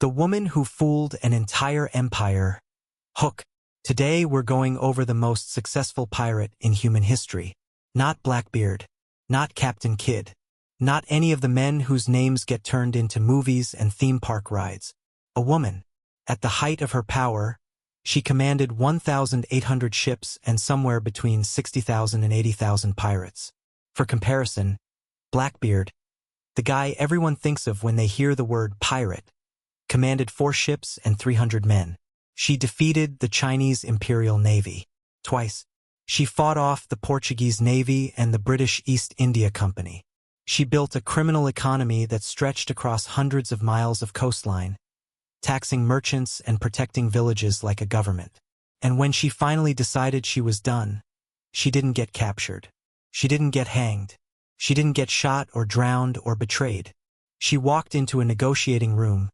The woman who fooled an entire empire. Hook. Today we're going over the most successful pirate in human history. Not Blackbeard. Not Captain Kidd. Not any of the men whose names get turned into movies and theme park rides. A woman. At the height of her power, she commanded 1,800 ships and somewhere between 60,000 and 80,000 pirates. For comparison, Blackbeard, the guy everyone thinks of when they hear the word pirate, commanded 4 ships and 300 men. She defeated the Chinese Imperial Navy twice. She fought off the Portuguese Navy and the British East India Company. She built a criminal economy that stretched across hundreds of miles of coastline, taxing merchants and protecting villages like a government. And when she finally decided she was done, she didn't get captured. She didn't get hanged. She didn't get shot or drowned or betrayed. She walked into a negotiating room,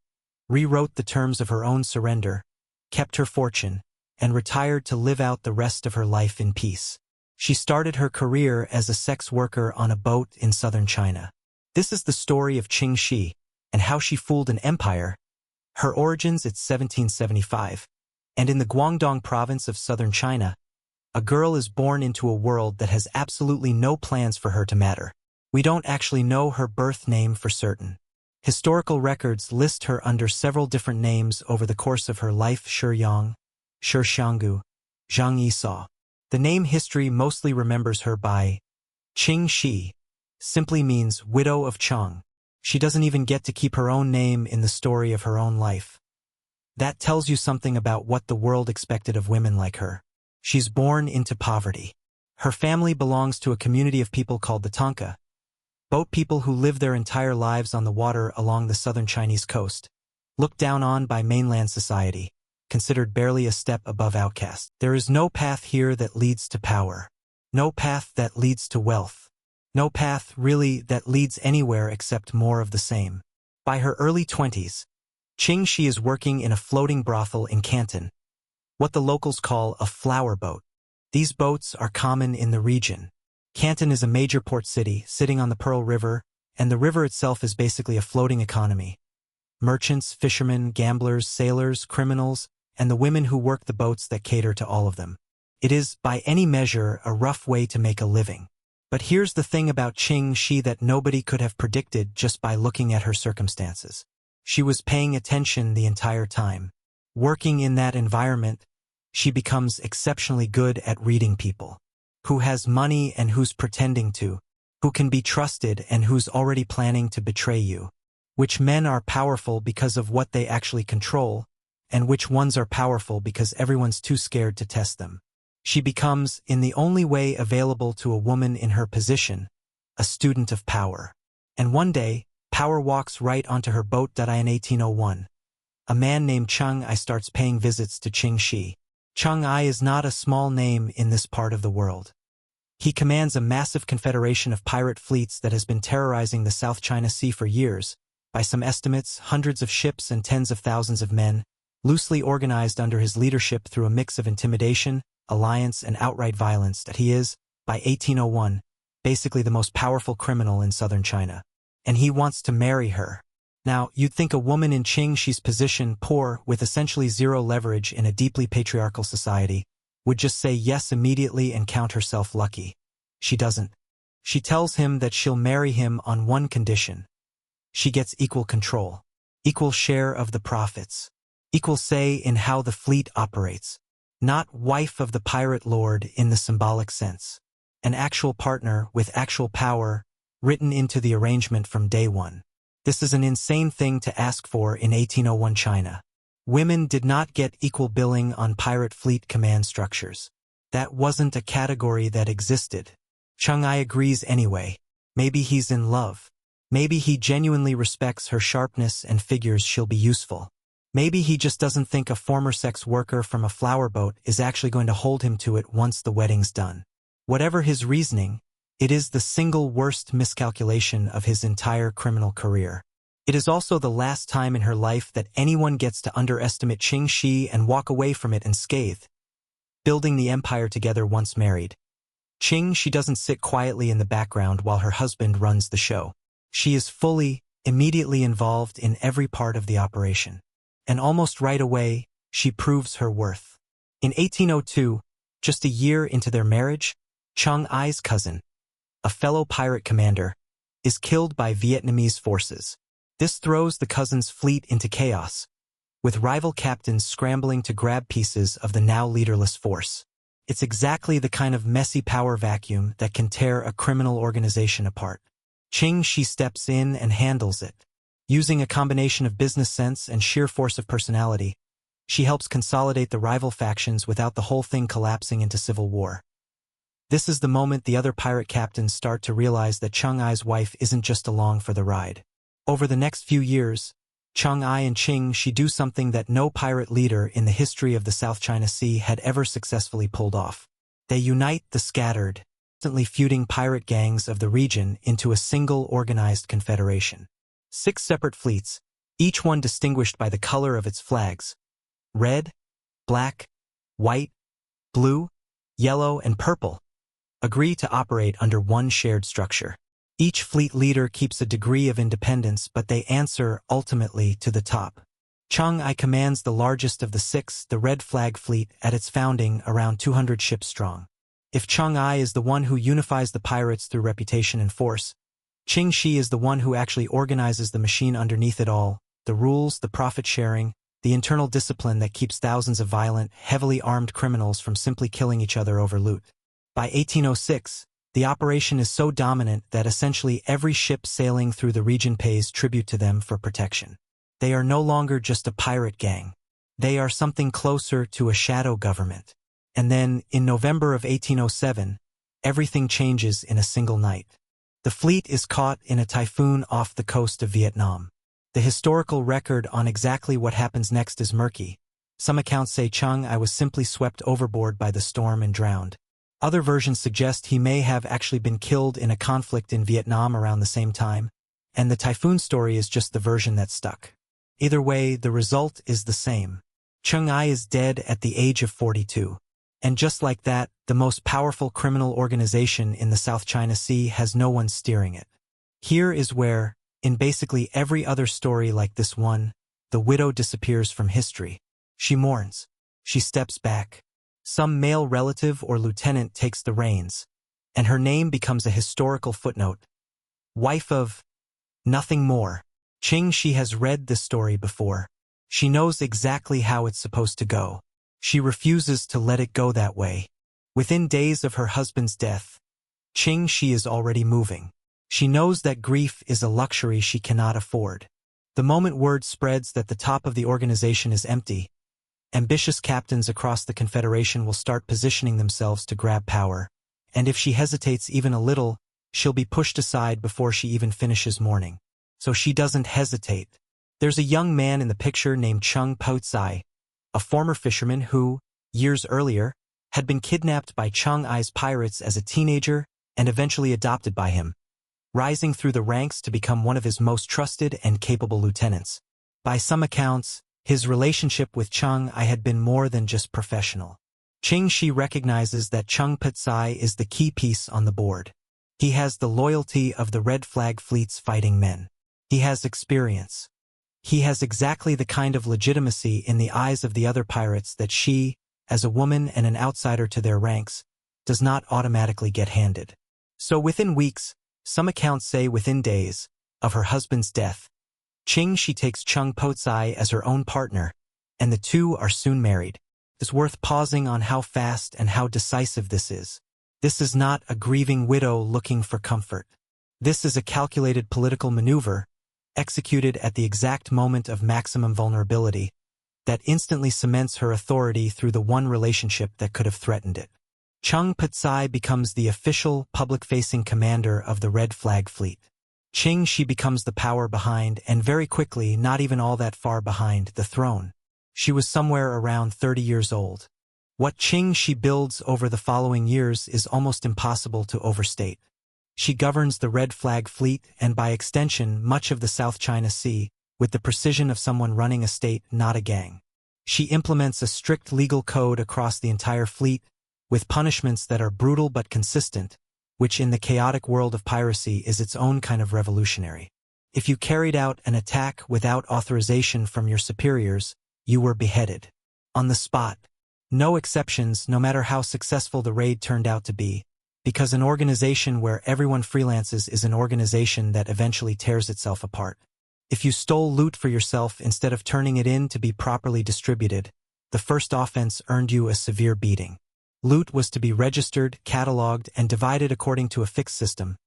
rewrote the terms of her own surrender, kept her fortune, and retired to live out the rest of her life in peace. She started her career as a sex worker on a boat in southern China. This is the story of Ching Shih and how she fooled an empire. Her origins it's 1775, and in the Guangdong province of southern China, a girl is born into a world that has absolutely no plans for her to matter. We don't actually know her birth name for certain. Historical records list her under several different names over the course of her life: Shiyang, Xianggu, Zhang Yisao. The name history mostly remembers her by Ching Shih, simply means widow of Chang. She doesn't even get to keep her own name in the story of her own life. That tells you something about what the world expected of women like her. She's born into poverty. Her family belongs to a community of people called the Tanka, boat people who live their entire lives on the water along the southern Chinese coast, looked down on by mainland society, considered barely a step above outcasts. There is no path here that leads to power. No path that leads to wealth. No path, really, that leads anywhere except more of the same. By her early 20s, Ching Shih is working in a floating brothel in Canton, what the locals call a flower boat. These boats are common in the region. Canton is a major port city sitting on the Pearl River, and the river itself is basically a floating economy. Merchants, fishermen, gamblers, sailors, criminals, and the women who work the boats that cater to all of them. It is, by any measure, a rough way to make a living. But here's the thing about Ching Shih that nobody could have predicted just by looking at her circumstances. She was paying attention the entire time. Working in that environment, she becomes exceptionally good at reading people. Who has money and who's pretending to, who can be trusted and who's already planning to betray you. Which men are powerful because of what they actually control, and which ones are powerful because everyone's too scared to test them. She becomes, in the only way available to a woman in her position, a student of power. And one day, power walks right onto her boat. In 1801, a man named Chang Ai starts paying visits to Ching Shih. Chang Ai is not a small name in this part of the world. He commands a massive confederation of pirate fleets that has been terrorizing the South China Sea for years, by some estimates, hundreds of ships and tens of thousands of men, loosely organized under his leadership through a mix of intimidation, alliance, and outright violence. That he is, by 1801, basically the most powerful criminal in southern China. And he wants to marry her. Now, you'd think a woman in Ching Shih's position, poor, with essentially zero leverage in a deeply patriarchal society, would just say yes immediately and count herself lucky. She doesn't. She tells him that she'll marry him on one condition. She gets equal control, equal share of the profits, equal say in how the fleet operates. Not wife of the pirate lord in the symbolic sense. An actual partner with actual power written into the arrangement from day one. This is an insane thing to ask for in 1801 China. Women did not get equal billing on pirate fleet command structures. That wasn't a category that existed. Chang Ai agrees anyway. Maybe he's in love. Maybe he genuinely respects her sharpness and figures she'll be useful. Maybe he just doesn't think a former sex worker from a flower boat is actually going to hold him to it once the wedding's done. Whatever his reasoning, it is the single worst miscalculation of his entire criminal career. It is also the last time in her life that anyone gets to underestimate Ching Shih and walk away from it unscathed. Building the empire together once married. Ching Shih doesn't sit quietly in the background while her husband runs the show. She is fully, immediately involved in every part of the operation. and almost right away, she proves her worth. In 1802, just a year into their marriage, Chang Ai's cousin, a fellow pirate commander, is killed by Vietnamese forces. This throws the cousin's fleet into chaos, with rival captains scrambling to grab pieces of the now leaderless force. It's exactly the kind of messy power vacuum that can tear a criminal organization apart. Ching Shih steps in and handles it. Using a combination of business sense and sheer force of personality, she helps consolidate the rival factions without the whole thing collapsing into civil war. This is the moment the other pirate captains start to realize that Chang Ai's wife isn't just along for the ride. Over the next few years, Chang Ai and Ching Shih do something that no pirate leader in the history of the South China Sea had ever successfully pulled off. They unite the scattered, constantly feuding pirate gangs of the region into a single organized confederation. 6 separate fleets, each one distinguished by the color of its flags: red, black, white, blue, yellow, and purple, agree to operate under one shared structure. Each fleet leader keeps a degree of independence, but they answer ultimately to the top. Chang Ai commands the largest of the 6, the Red Flag Fleet, at its founding around 200 ships strong. If Chang Ai is the one who unifies the pirates through reputation and force, Ching Shih is the one who actually organizes the machine underneath it all: the rules, the profit sharing, the internal discipline that keeps thousands of violent, heavily armed criminals from simply killing each other over loot. By 1806, the operation is so dominant that essentially every ship sailing through the region pays tribute to them for protection. They are no longer just a pirate gang. They are something closer to a shadow government. And then, in November of 1807, everything changes in a single night. The fleet is caught in a typhoon off the coast of Vietnam. The historical record on exactly what happens next is murky. Some accounts say Chang Ai was simply swept overboard by the storm and drowned. Other versions suggest he may have actually been killed in a conflict in Vietnam around the same time, and the typhoon story is just the version that stuck. Either way, the result is the same. Chang Ai is dead at the age of 42. And just like that, the most powerful criminal organization in the South China Sea has no one steering it. Here is where, in basically every other story like this one, the widow disappears from history. She mourns. She steps back. Some male relative or lieutenant takes the reins, and her name becomes a historical footnote. Wife of nothing more. Ching Shih has read this story before. She knows exactly how it's supposed to go. She refuses to let it go that way. Within days of her husband's death, Ching Shih is already moving. She knows that grief is a luxury she cannot afford. The moment word spreads that the top of the organization is empty, ambitious captains across the Confederation will start positioning themselves to grab power, and if she hesitates even a little, she'll be pushed aside before she even finishes mourning. So she doesn't hesitate. There's a young man in the picture named Chung Po-tsai, a former fisherman who, years earlier, had been kidnapped by Chang Ai's pirates as a teenager and eventually adopted by him, rising through the ranks to become one of his most trusted and capable lieutenants. By some accounts, his relationship with Chang Ai had been more than just professional. Ching Shih recognizes that Chung Po-tsai is the key piece on the board. He has the loyalty of the Red Flag Fleet's fighting men. He has experience. He has exactly the kind of legitimacy in the eyes of the other pirates that she, as a woman and an outsider to their ranks, does not automatically get handed. So within weeks, some accounts say within days, of her husband's death, Ching Shih takes Chung Po-tsai as her own partner, and the two are soon married. It's worth pausing on how fast and how decisive this is. This is not a grieving widow looking for comfort. This is a calculated political maneuver, executed at the exact moment of maximum vulnerability, that instantly cements her authority through the one relationship that could have threatened it. Chung Po-tsai becomes the official, public-facing commander of the Red Flag Fleet. Ching Shih becomes the power behind, and very quickly, not even all that far behind, the throne. She was somewhere around 30 years old. What Ching Shih builds over the following years is almost impossible to overstate. She governs the Red Flag Fleet and by extension much of the South China Sea, with the precision of someone running a state, not a gang. She implements a strict legal code across the entire fleet, with punishments that are brutal but consistent, which in the chaotic world of piracy is its own kind of revolutionary. If you carried out an attack without authorization from your superiors, you were beheaded. On the spot. No exceptions, no matter how successful the raid turned out to be, because an organization where everyone freelances is an organization that eventually tears itself apart. If you stole loot for yourself instead of turning it in to be properly distributed, the first offense earned you a severe beating. Loot was to be registered, catalogued, and divided according to a fixed system.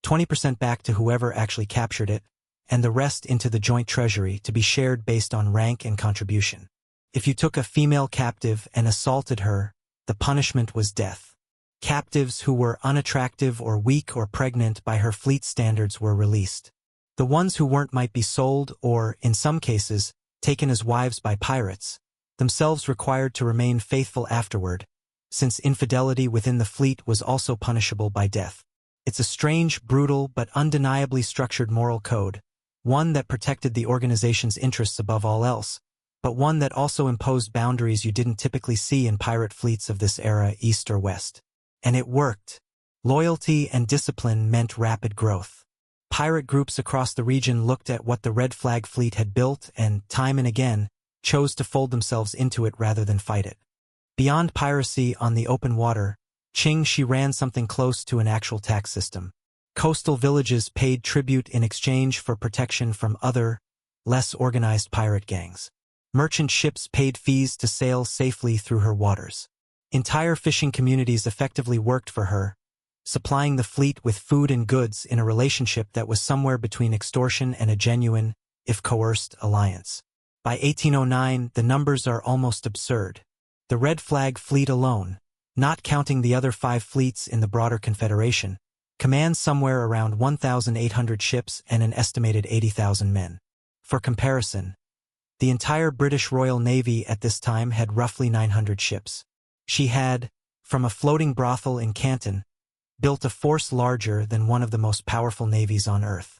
20% back to whoever actually captured it, and the rest into the joint treasury to be shared based on rank and contribution. If you took a female captive and assaulted her, the punishment was death. Captives who were unattractive or weak or pregnant by her fleet standards were released. The ones who weren't might be sold or, in some cases, taken as wives by pirates, themselves required to remain faithful afterward, since infidelity within the fleet was also punishable by death. It's a strange, brutal, but undeniably structured moral code, one that protected the organization's interests above all else, but one that also imposed boundaries you didn't typically see in pirate fleets of this era, east or west. And it worked. Loyalty and discipline meant rapid growth. Pirate groups across the region looked at what the Red Flag fleet had built and, time and again, chose to fold themselves into it rather than fight it. Beyond piracy on the open water, Ching Shih ran something close to an actual tax system. Coastal villages paid tribute in exchange for protection from other, less organized pirate gangs. Merchant ships paid fees to sail safely through her waters. Entire fishing communities effectively worked for her, supplying the fleet with food and goods in a relationship that was somewhere between extortion and a genuine, if coerced, alliance. By 1809, the numbers are almost absurd. The Red Flag fleet alone, not counting the other 5 fleets in the broader Confederation, commands somewhere around 1,800 ships and an estimated 80,000 men. For comparison, the entire British Royal Navy at this time had roughly 900 ships. She had, from a floating brothel in Canton, built a force larger than one of the most powerful navies on Earth.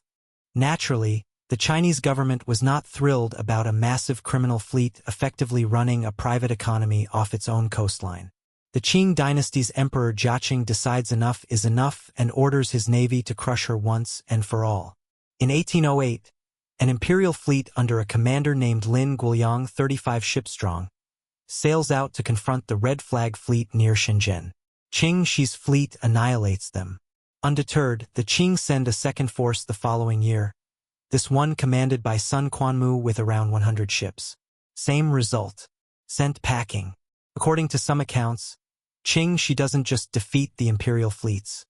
Naturally, the Chinese government was not thrilled about a massive criminal fleet effectively running a private economy off its own coastline. The Qing dynasty's Emperor Jiaqing decides enough is enough and orders his navy to crush her once and for all. In 1808, an imperial fleet under a commander named Lin Guoyang, 35 ships strong, sails out to confront the Red Flag fleet near Shenzhen. Ching Shih's fleet annihilates them. Undeterred, the Qing send a second force the following year, this one commanded by Sun Quanmu with around 100 ships. Same result. Sent packing. According to some accounts, Ching Shih doesn't just defeat the imperial fleets.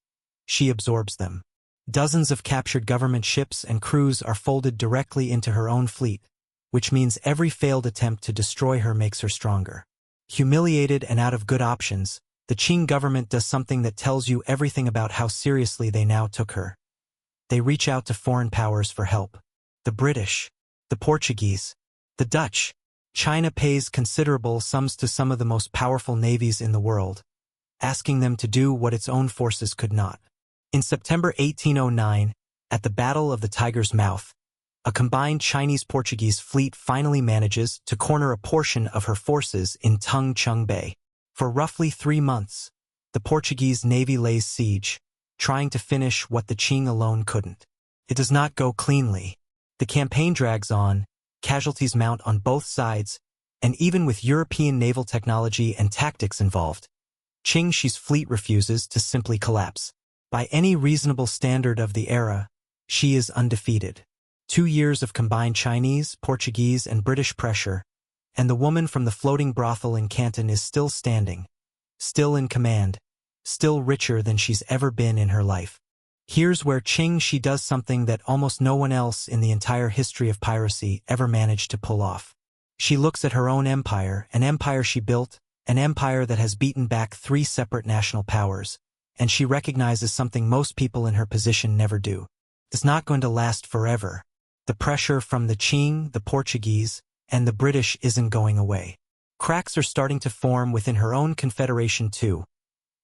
She absorbs them. Dozens of captured government ships and crews are folded directly into her own fleet, which means every failed attempt to destroy her makes her stronger. Humiliated and out of good options, the Qing government does something that tells you everything about how seriously they now took her. They reach out to foreign powers for help. The British, the Portuguese, the Dutch. China pays considerable sums to some of the most powerful navies in the world, asking them to do what its own forces could not. In September 1809, at the Battle of the Tiger's Mouth, a combined Chinese-Portuguese fleet finally manages to corner a portion of her forces in Tung Chung Bay. For roughly 3 months, the Portuguese navy lays siege, trying to finish what the Qing alone couldn't. It does not go cleanly. The campaign drags on, casualties mount on both sides, and even with European naval technology and tactics involved, Ching Shih's fleet refuses to simply collapse. By any reasonable standard of the era, she is undefeated. 2 years of combined Chinese, Portuguese, and British pressure, and the woman from the floating brothel in Canton is still standing, still in command, still richer than she's ever been in her life. Here's where Ching Shih does something that almost no one else in the entire history of piracy ever managed to pull off. She looks at her own empire, an empire she built, an empire that has beaten back 3 separate national powers, and she recognizes something most people in her position never do. It's not going to last forever. The pressure from the Qing, the Portuguese, and the British isn't going away. Cracks are starting to form within her own confederation too.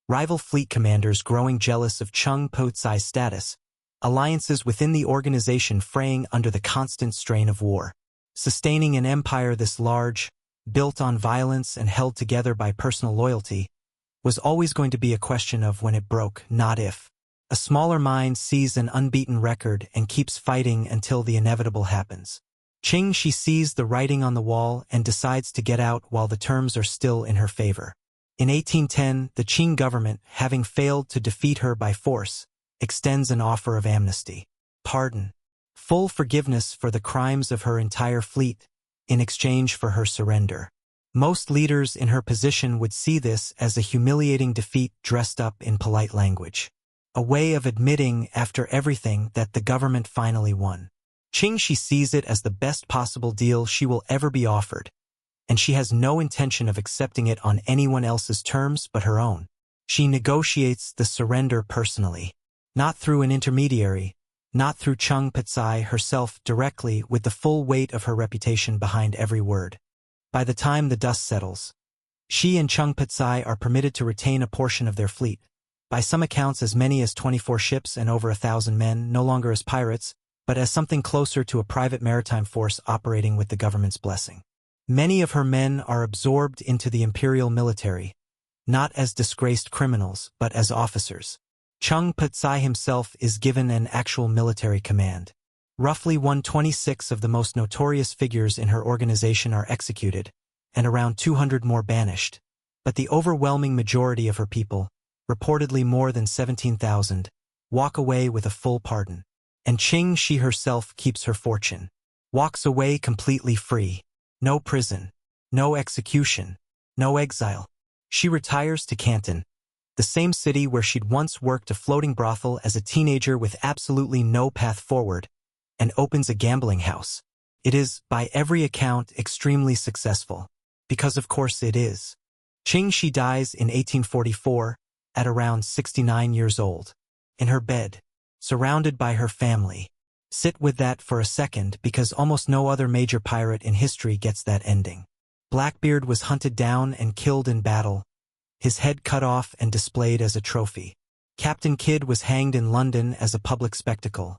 Rival fleet commanders growing jealous of Chung Po-tsai's status, alliances within the organization fraying under the constant strain of war. Sustaining an empire this large, built on violence and held together by personal loyalty, was always going to be a question of when it broke, not if. A smaller mind sees an unbeaten record and keeps fighting until the inevitable happens. Ching Shih sees the writing on the wall and decides to get out while the terms are still in her favor. In 1810, the Qing government, having failed to defeat her by force, extends an offer of amnesty, pardon, full forgiveness for the crimes of her entire fleet, in exchange for her surrender. Most leaders in her position would see this as a humiliating defeat dressed up in polite language. A way of admitting, after everything, that the government finally won. Ching Shih sees it as the best possible deal she will ever be offered, and she has no intention of accepting it on anyone else's terms but her own. She negotiates the surrender personally, not through an intermediary, not through Cheng Petsai herself directly, with the full weight of her reputation behind every word. By the time the dust settles, she and Cheng Petsai are permitted to retain a portion of their fleet, by some accounts as many as 24 ships and over 1,000 men, no longer as pirates, but as something closer to a private maritime force operating with the government's blessing. Many of her men are absorbed into the imperial military, not as disgraced criminals, but as officers. Cheng Petsai himself is given an actual military command. Roughly 1/26 of the most notorious figures in her organization are executed, and around 200 more banished. But the overwhelming majority of her people, reportedly more than 17,000, walk away with a full pardon. And Ching Shih herself keeps her fortune. Walks away completely free. No prison. No execution. No exile. She retires to Canton, the same city where she'd once worked a floating brothel as a teenager with absolutely no path forward, and opens a gambling house. It is, by every account, extremely successful. Because of course it is. Ching Shih dies in 1844, at around 69 years old. In her bed, surrounded by her family. Sit with that for a second, because almost no other major pirate in history gets that ending. Blackbeard was hunted down and killed in battle, his head cut off and displayed as a trophy. Captain Kidd was hanged in London as a public spectacle,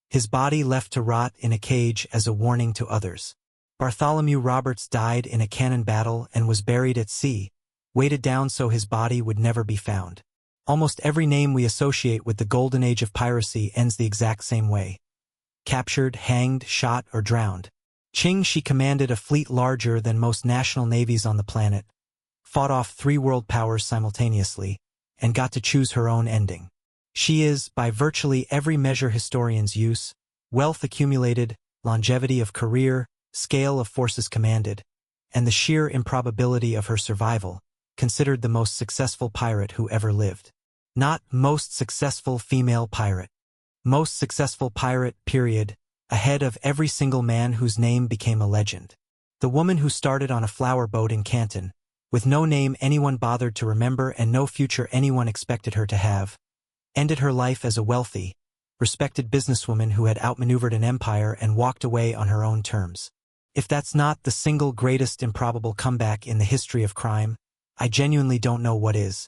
his body left to rot in a cage as a warning to others. Bartholomew Roberts died in a cannon battle and was buried at sea, weighted down so his body would never be found. Almost every name we associate with the golden age of piracy ends the exact same way. Captured, hanged, shot, or drowned. Ching Shih commanded a fleet larger than most national navies on the planet, fought off 3 world powers simultaneously, and got to choose her own ending. She is, by virtually every measure historians use, wealth accumulated, longevity of career, scale of forces commanded, and the sheer improbability of her survival, considered the most successful pirate who ever lived. Not most successful female pirate. Most successful pirate, period, ahead of every single man whose name became a legend. The woman who started on a flower boat in Canton, with no name anyone bothered to remember and no future anyone expected her to have, ended her life as a wealthy, respected businesswoman who had outmaneuvered an empire and walked away on her own terms. If that's not the single greatest improbable comeback in the history of crime, I genuinely don't know what is.